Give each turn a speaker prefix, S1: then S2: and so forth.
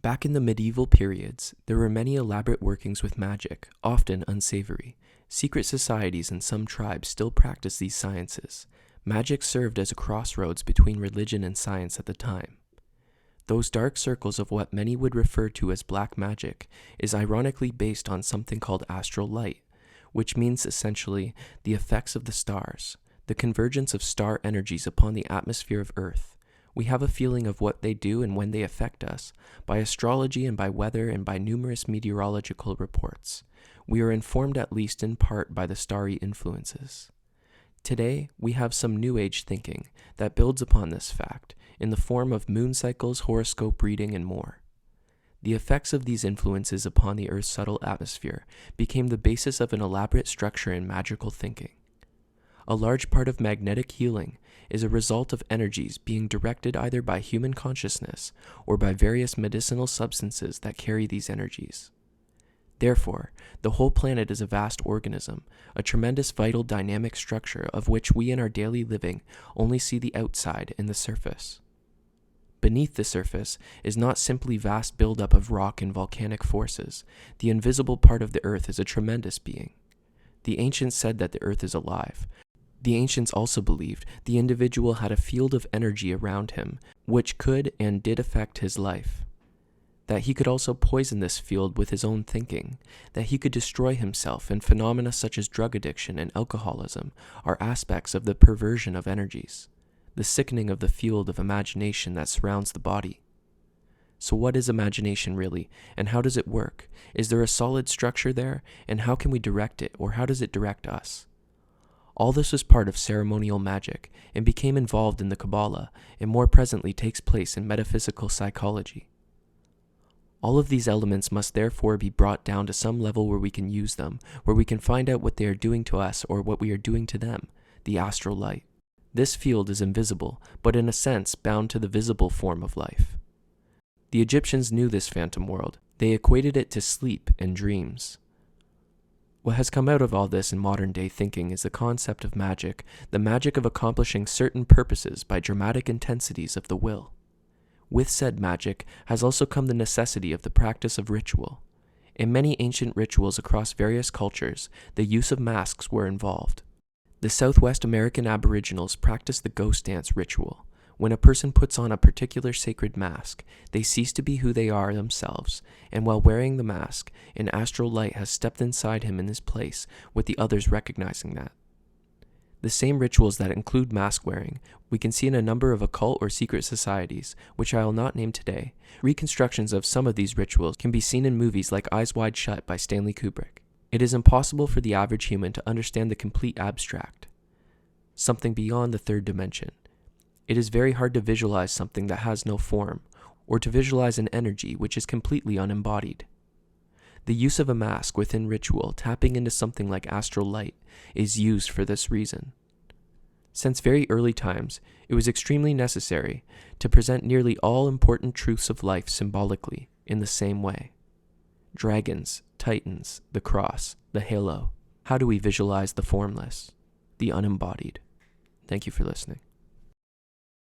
S1: Back in the medieval periods, there were many elaborate workings with magic, often unsavory. Secret societies and some tribes still practiced these sciences. Magic served as a crossroads between religion and science at the time. Those dark circles of what many would refer to as black magic is ironically based on something called astral light, which means essentially the effects of the stars, the convergence of star energies upon the atmosphere of Earth. We have a feeling of what they do and when they affect us, by astrology and by weather and by numerous meteorological reports. We are informed at least in part by the starry influences. Today, we have some New Age thinking that builds upon this fact in the form of moon cycles, horoscope reading, and more. The effects of these influences upon the Earth's subtle atmosphere became the basis of an elaborate structure in magical thinking. A large part of magnetic healing is a result of energies being directed either by human consciousness or by various medicinal substances that carry these energies. Therefore, the whole planet is a vast organism, a tremendous vital dynamic structure of which we in our daily living only see the outside and the surface. Beneath the surface is not simply vast buildup of rock and volcanic forces. The invisible part of the earth is a tremendous being. The ancients said that the earth is alive. The ancients also believed the individual had a field of energy around him, which could and did affect his life. That he could also poison this field with his own thinking, that he could destroy himself, and phenomena such as drug addiction and alcoholism are aspects of the perversion of energies, the sickening of the field of imagination that surrounds the body. So what is imagination really, and how does it work? Is there a solid structure there, and how can we direct it, or how does it direct us? All this was part of ceremonial magic, and became involved in the Kabbalah, and more presently takes place in metaphysical psychology. All of these elements must therefore be brought down to some level where we can use them, where we can find out what they are doing to us or what we are doing to them, the astral light. This field is invisible, but in a sense bound to the visible form of life. The Egyptians knew this phantom world. They equated it to sleep and dreams. What has come out of all this in modern-day thinking is the concept of magic, the magic of accomplishing certain purposes by dramatic intensities of the will. With said magic has also come the necessity of the practice of ritual. In many ancient rituals across various cultures, the use of masks were involved. The Southwest American Aboriginals practiced the ghost dance ritual. When a person puts on a particular sacred mask, they cease to be who they are themselves, and while wearing the mask, an astral light has stepped inside him in this place, with the others recognizing that. The same rituals that include mask wearing, we can see in a number of occult or secret societies, which I will not name today. Reconstructions of some of these rituals can be seen in movies like Eyes Wide Shut by Stanley Kubrick. It is impossible for the average human to understand the complete abstract, something beyond the third dimension. It is very hard to visualize something that has no form, or to visualize an energy which is completely unembodied. The use of a mask within ritual, tapping into something like astral light, is used for this reason. Since very early times, it was extremely necessary to present nearly all important truths of life symbolically in the same way. Dragons, titans, the cross, the halo. How do we visualize the formless, the unembodied? Thank you for listening.